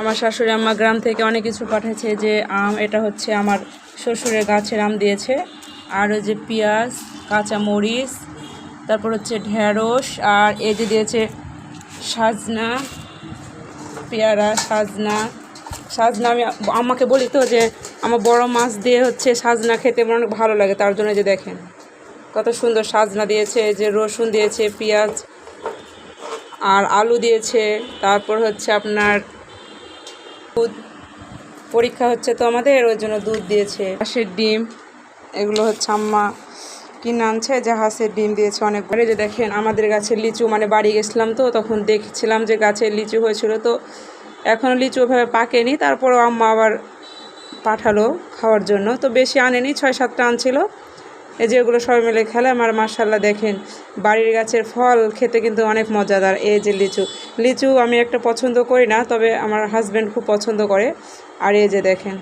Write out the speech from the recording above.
আমার শাশুড়ি আম্মা গ্রাম থেকে অনেক কিছু পাঠিয়েছে, যে আম, এটা হচ্ছে আমার শ্বশুরের গাছের আম দিয়েছে, আর ওই যে পেঁয়াজ, কাঁচা মরিচ, তারপর হচ্ছে ঢেঁড়স, আর এই যে দিয়েছে সাজনা, পেয়ারা, সাজনা। আমি আম্মাকে বলি তো যে আমার বড় মাছ দিয়ে হচ্ছে সাজনা খেতে আমার অনেক ভালো লাগে, তার জন্য যে দেখেন কত সুন্দর সাজনা দিয়েছে, যে রসুন দিয়েছে, পেঁয়াজ আর আলু দিয়েছে। তারপর হচ্ছে আপনার দুধ, পরীক্ষা হচ্ছে তো আমাদের, ওই জন্য দুধ দিয়েছে। হাঁসের ডিম, এগুলো হচ্ছে আম্মা কিনে আনছে, যে হাঁসের ডিম দিয়েছে অনেক। এই যে দেখেন আমাদের গাছের লিচু, মানে বাড়ি গেছিলাম তো তখন দেখছিলাম যে গাছের লিচু হয়েছিল, তো এখনও লিচু ওইভাবে পাকেনি, তারপরেও আম্মা আবার পাঠালো খাওয়ার জন্য, তো বেশি আনেনি, 6-7টা আনছিল। এই যে এগুলো সবাই মিলে খেলে আমার। মাশাআল্লাহ দেখেন বাড়ির গাছের ফল খেতে কিন্তু অনেক মজাদার। এই যে লিচু আমি একটা পছন্দ করি না, তবে আমার হাজব্যান্ড খুব পছন্দ করে। আর এই যে দেখেন